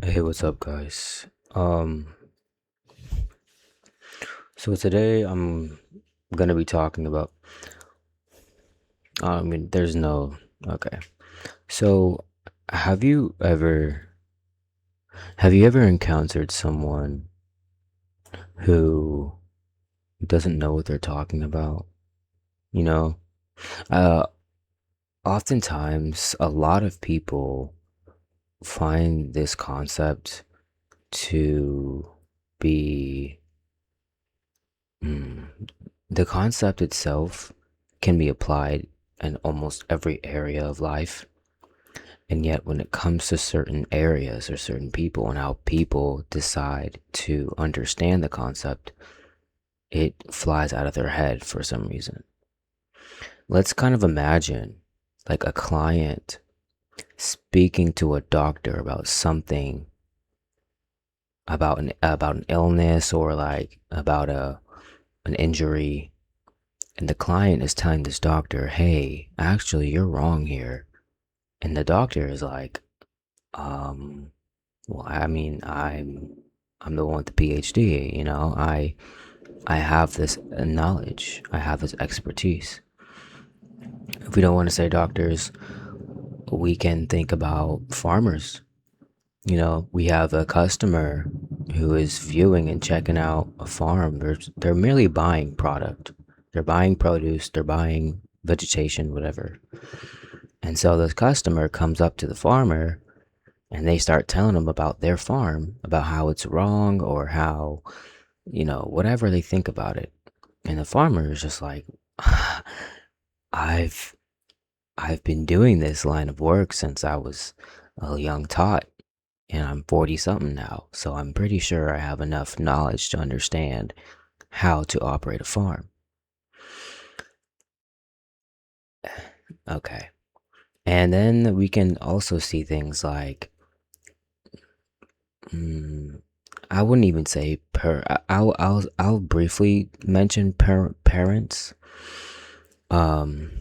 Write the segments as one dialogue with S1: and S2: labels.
S1: Hey, what's up, guys? So today I'm gonna be talking about. There's no. Okay. So, have you ever have you ever encountered someone who doesn't know what they're talking about? You know, uh, oftentimes a lot of people find this concept to be mm, the concept itself can be applied in almost every area of life. And yet, when it comes to certain areas or certain people and how people decide to understand the concept, it flies out of their head for some reason. Let's kind of imagine like a client speaking to a doctor about something, about an illness, or like about an injury, and the client is telling this doctor, "Hey, actually you're wrong here." And the doctor is like, um well, I mean, I'm the one with the PhD, I have this knowledge, I have this expertise. If we don't want to say doctors, we can think about farmers. We have a customer who is viewing and checking out a farm. They're merely buying product. They're buying produce, they're buying vegetation, whatever. And so this customer comes up to the farmer and they start telling them about their farm, about how it's wrong or how, whatever they think about it. And the farmer is just like, I've I've been doing this line of work since I was a young tot, and I'm 40 something now. So I'm pretty sure I have enough knowledge to understand how to operate a farm. Okay. And then we can also see things like, mm, I wouldn't even say I'll briefly mention parents, um,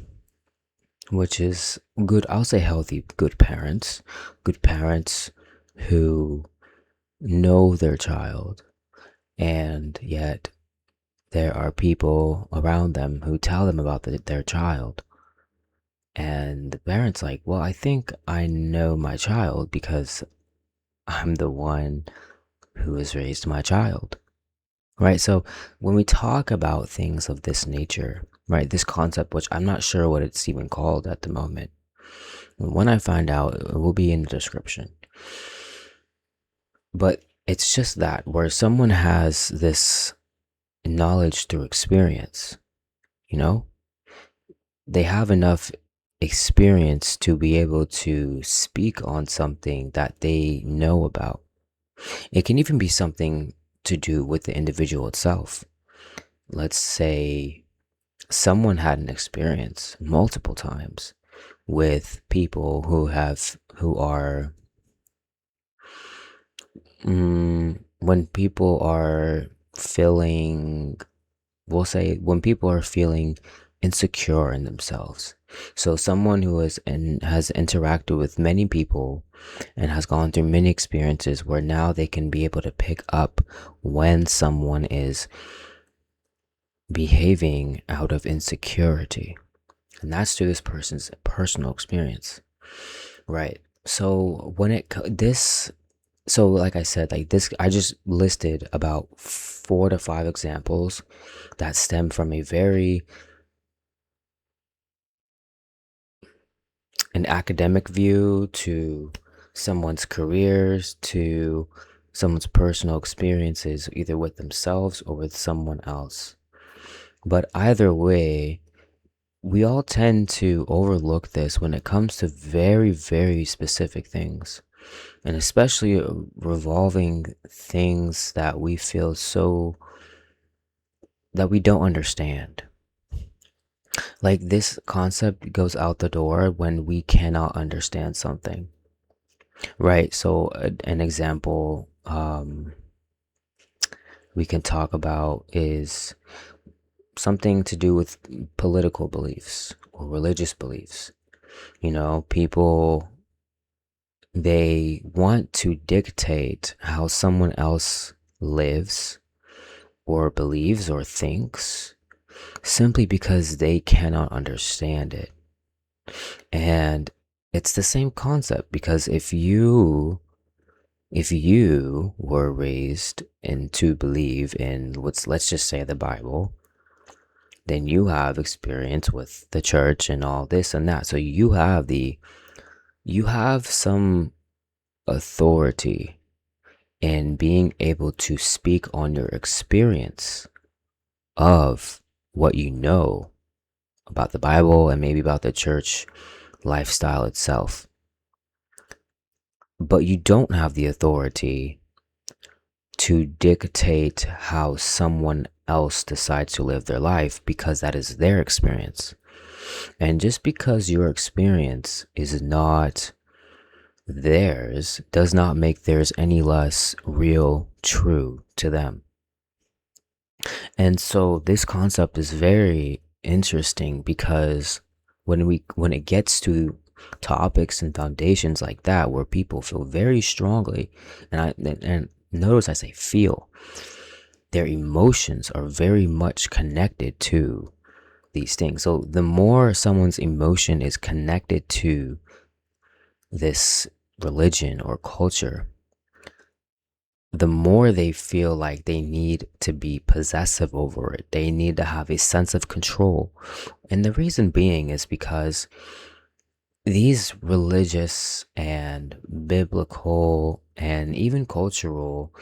S1: which is good. I'll say healthy, good parents who know their child, and yet there are people around them who tell them about their child. And the parents like, well, I think I know my child because I'm the one who has raised my child. Right. So when we talk about things of this nature, right, this concept, which I'm not sure what it's even called at the moment, when I find out, it will be in the description. But it's just that where someone has this knowledge through experience, you know, they have enough experience to be able to speak on something that they know about. It can even be something to do with the individual itself. Let's say someone had an experience multiple times with people who are when people are feeling we'll say when people are feeling insecure in themselves. So someone who has interacted with many people and has gone through many experiences where now they can be able to pick up when someone is behaving out of insecurity. And that's through this person's personal experience. Right. So when it this so like I said, like this, I just listed about 4 to 5 examples that stem from a very an academic view to someone's careers to someone's personal experiences, either with themselves or with someone else. But either way, we all tend to overlook this when it comes to very, very specific things, and especially revolving things that we feel so that we don't understand. Like this concept goes out the door when we cannot understand something. Right. So an example we can talk about is something to do with political beliefs or religious beliefs. People They want to dictate how someone else lives or believes or thinks simply because they cannot understand it. And it's the same concept, because if you were raised and to believe in let's just say the Bible, then you have experience with the church and all this and that. So you have some authority in being able to speak on your experience of what you know about the Bible and maybe about the church lifestyle itself. But you don't have the authority to dictate how someone else decides to live their life, because that is their experience. And just because your experience is not theirs does not make theirs any less real, true to them. And so this concept is very interesting, because when it gets to topics and foundations like that, where people feel very strongly, and notice I say feel, their emotions are very much connected to these things. So the more someone's emotion is connected to this religion or culture, the more they feel like they need to be possessive over it. They need to have a sense of control. And the reason being is because these religious and biblical and even cultural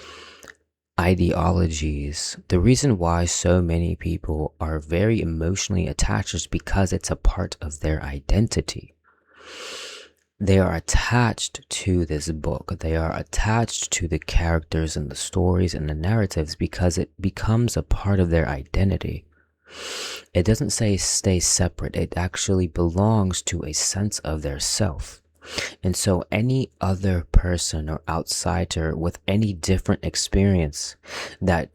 S1: ideologies, the reason why so many people are very emotionally attached is because it's a part of their identity. They are attached to this book. They are attached to the characters and the stories and the narratives because it becomes a part of their identity. It doesn't say stay separate. It actually belongs to a sense of their self. And so any other person or outsider with any different experience that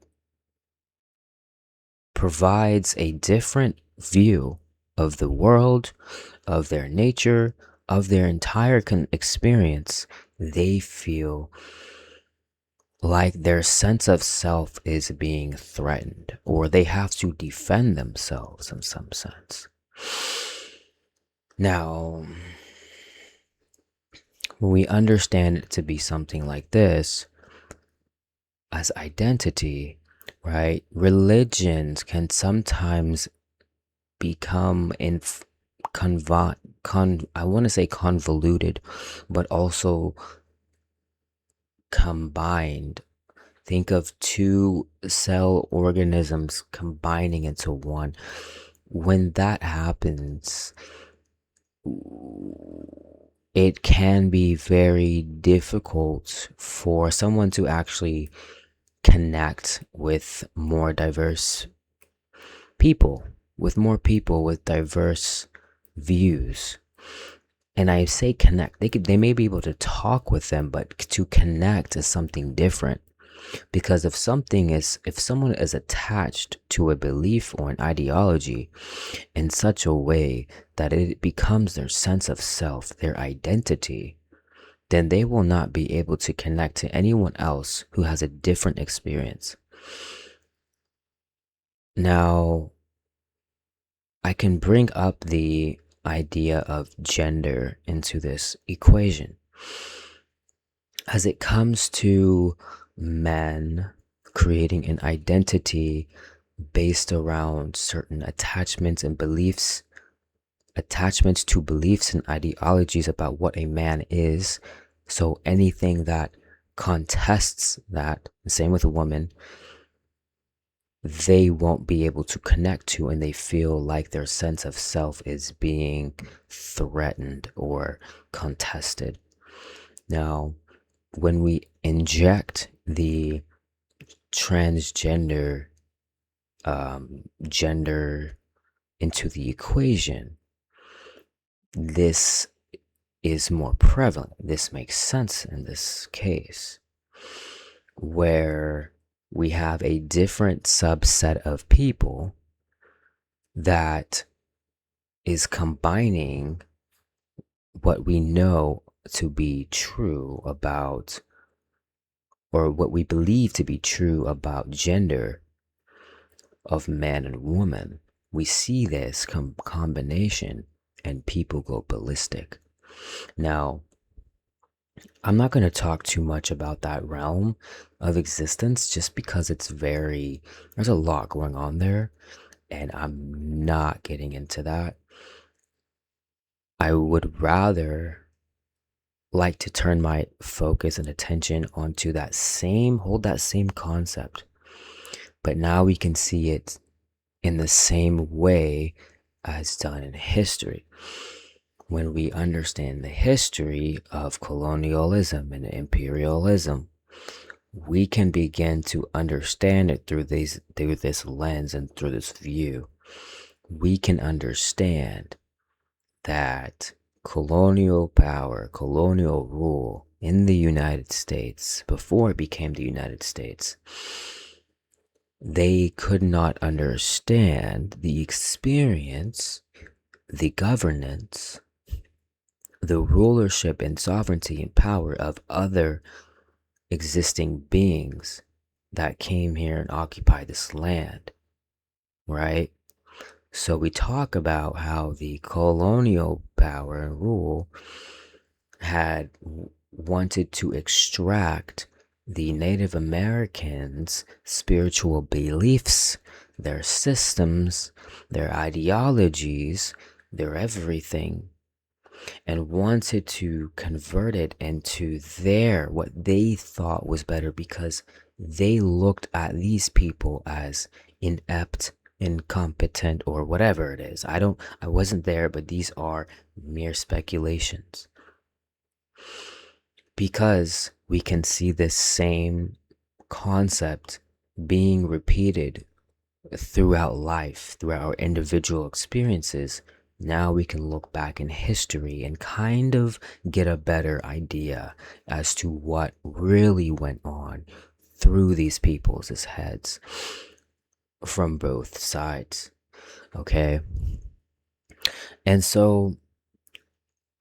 S1: provides a different view of the world, of their nature, of their entire experience, they feel like their sense of self is being threatened, or they have to defend themselves in some sense. Now, when we understand it to be something like this, as identity, right, religions can sometimes become I want to say convoluted, but also combined. Think of two cell organisms combining into one. When that happens, it can be very difficult for someone to actually connect with more diverse people, with diverse views. And I say connect, they may be able to talk with them, but to connect is something different. Because if someone is attached to a belief or an ideology in such a way that it becomes their sense of self, their identity, then they will not be able to connect to anyone else who has a different experience. Now, I can bring up the idea of gender into this equation. As it comes to men creating an identity based around certain attachments and beliefs, attachments to beliefs and ideologies about what a man is. So anything that contests that, same with a woman, they won't be able to connect to, and they feel like their sense of self is being threatened or contested. Now, when we inject the transgender gender into the equation, this is more prevalent. This makes sense in this case, where we have a different subset of people that is combining what we know to be true about, or what we believe to be true about gender of man and woman, we see this combination and people go ballistic. Now, I'm not going to talk too much about that realm of existence just because there's a lot going on there, and I'm not getting into that. I would rather like to turn my focus and attention onto hold that same concept, but now we can see it in the same way as done in history. When we understand the history of colonialism and imperialism, we can begin to understand it through this lens and through this view. We can understand that colonial power, colonial rule in the United States, before it became the United States, they could not understand the experience, the governance, the rulership and sovereignty and power of other existing beings that came here and occupied this land, right? So we talk about how the colonial power and rule had wanted to extract the Native Americans' spiritual beliefs, their systems, their ideologies, their everything, and wanted to convert it into what they thought was better, because they looked at these people as inept, incompetent, or whatever it is. I wasn't there, but these are mere speculations. Because we can see this same concept being repeated throughout life, throughout our individual experiences, now we can look back in history and kind of get a better idea as to what really went on through these people's heads from both sides. Okay? And so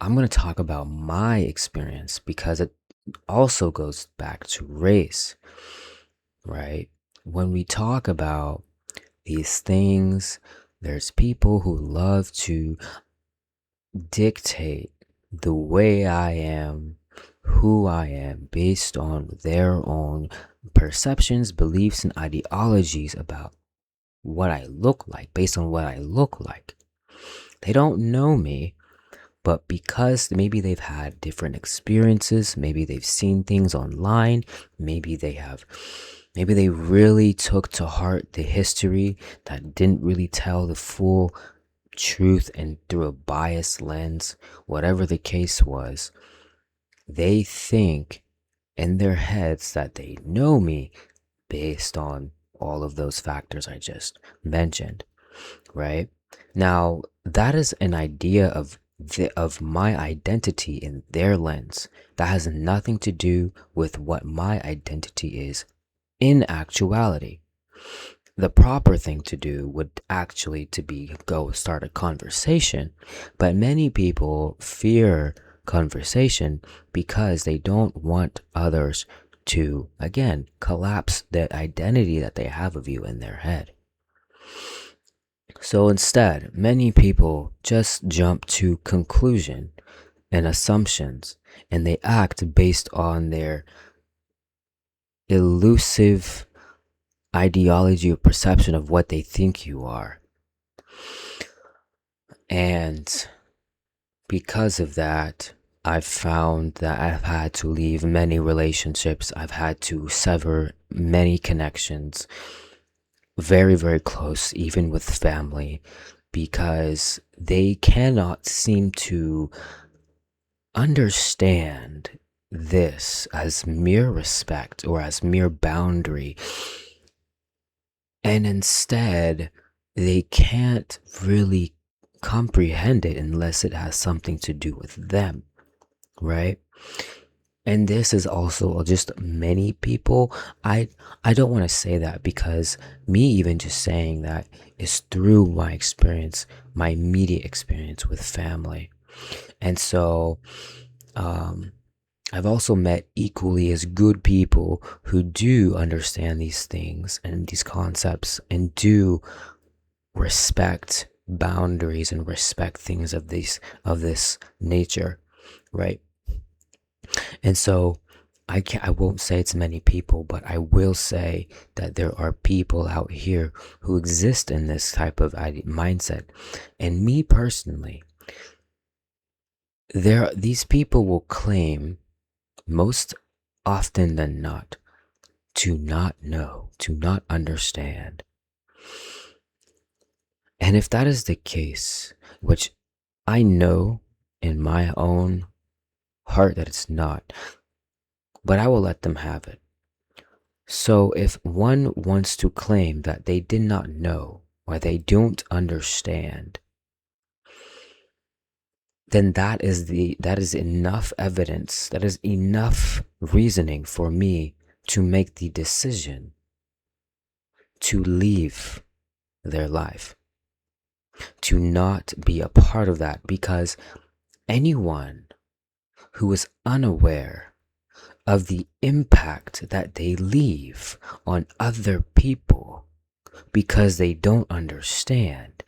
S1: I'm going to talk about my experience because it also goes back to race, right? When we talk about these things, there's people who love to dictate the way I am, who I am, based on their own perceptions, beliefs, and ideologies about what I look like, based on what I look like. They don't know me, but because maybe they've had different experiences, maybe they've seen things online, maybe they really took to heart the history that didn't really tell the full truth, and through a biased lens, whatever the case was, they think in their heads that they know me based on all of those factors I just mentioned, right? Now, that is an idea of my identity in their lens. That has nothing to do with what my identity is in actuality. The proper thing to do would actually go start a conversation, but many people fear conversation because they don't want others to, again, collapse the identity that they have of you in their head. So instead, many people just jump to conclusion and assumptions, and they act based on their elusive ideology or perception of what they think you are. And because of that, I've found that I've had to leave many relationships. I've had to sever many connections, very, very close, even with family, because they cannot seem to understand this as mere respect or as mere boundary. And instead, they can't really comprehend it unless it has something to do with them, right? And this is also just many people. I don't want to say that, because me even just saying that is through my experience, my immediate experience with family. And so I've also met equally as good people who do understand these things and these concepts and do respect boundaries and respect things of this nature, right? And so I won't say it's many people, but I will say that there are people out here who exist in this type of mindset. And me personally, these people will claim most often than not to not know, to not understand. And if that is the case, which I know in my own heart that it's not, but I will let them have it. So if one wants to claim that they did not know or they don't understand, then that is enough evidence, that is enough reasoning for me to make the decision to leave their life, to not be a part of that, because anyone who is unaware of the impact that they leave on other people because they don't understand,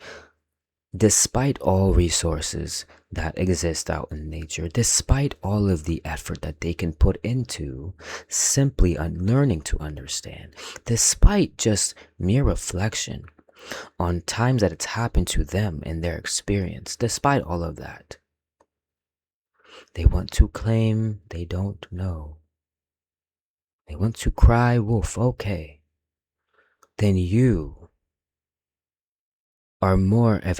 S1: despite all resources that exist out in nature, despite all of the effort that they can put into simply learning to understand, despite just mere reflection on times that it's happened to them in their experience, despite all of that, they want to claim they don't know. They want to cry wolf, okay. Then you are more of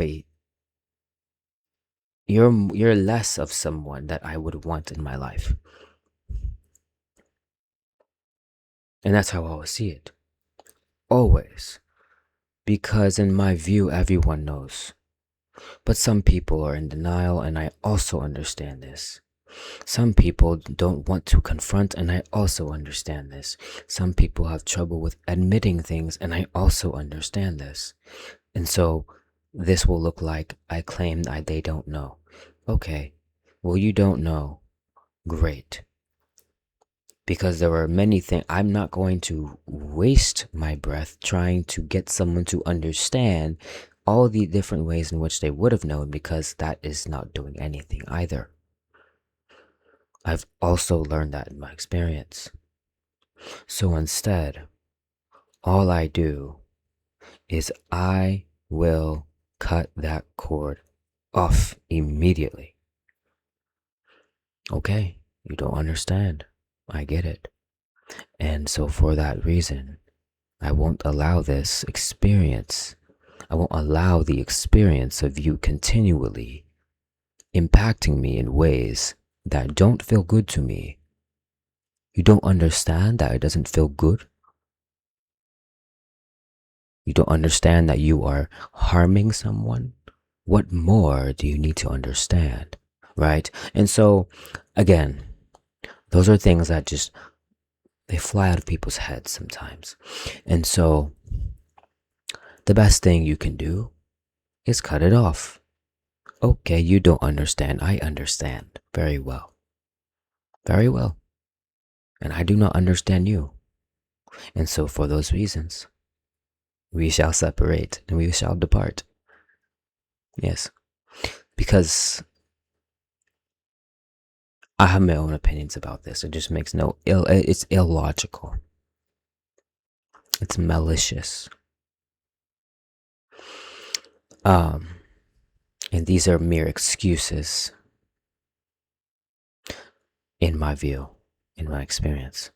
S1: you're less of someone that I would want in my life. And that's how I will see it. Always. Because in my view, everyone knows. But some people are in denial, and I also understand this. Some people don't want to confront, and I also understand this. Some people have trouble with admitting things, and I also understand this. And so this will look like I claim they don't know. Okay, well, you don't know. Great. Because there are many things, I'm not going to waste my breath trying to get someone to understand all the different ways in which they would have known, because that is not doing anything either. I've also learned that in my experience. So instead, all I do is I will cut that cord off immediately. Okay, you don't understand. I get it. And so for that reason, I won't allow this experience. I won't allow the experience of you continually impacting me in ways that don't feel good to me. You don't understand that it doesn't feel good. You don't understand that you are harming someone. What more do you need to understand, right? And so, again, those are things that just, they fly out of people's heads sometimes. And so, the best thing you can do is cut it off. Okay, you don't understand. I understand very well. Very well. And I do not understand you. And so for those reasons, we shall separate and we shall depart. Yes. Because I have my own opinions about this. It just makes it's illogical. It's malicious. And these are mere excuses, in my view, in my experience.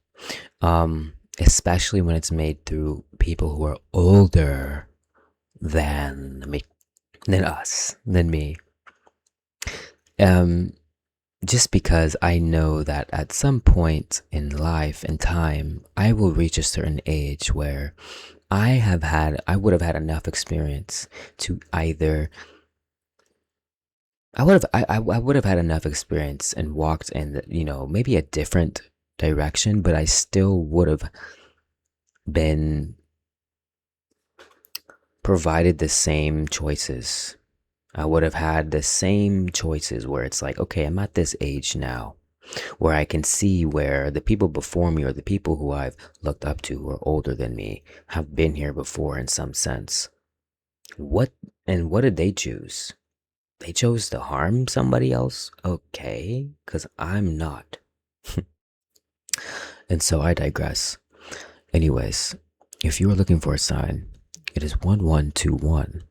S1: Especially when it's made through people who are older than me, than me. Just because I know that at some point in life and time, I will reach a certain age where I would have had enough experience to either, I would have had enough experience and walked in, maybe a different direction, but I still would have been provided the same choices. I would have had the same choices where it's like, okay, I'm at this age now. where I can see where the people before me or the people who I've looked up to who are older than me have been here before in some sense. What did they choose? They chose to harm somebody else? Okay, because I'm not. And so I digress. Anyways, if you are looking for a sign, it is 1121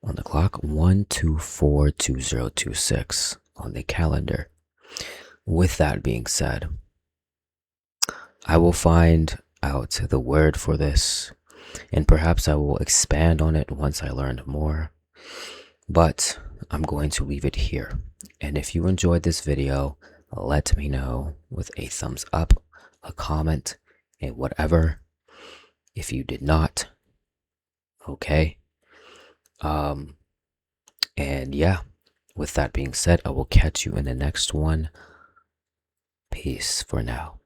S1: on the clock, 1242026 on the calendar. With that being said, I will find out the word for this, and perhaps I will expand on it once I learned more. But I'm going to leave it here. And if you enjoyed this video, let me know with a thumbs up, a comment, and whatever. If you did not, okay. And yeah, with that being said, I will catch you in the next one. Peace for now.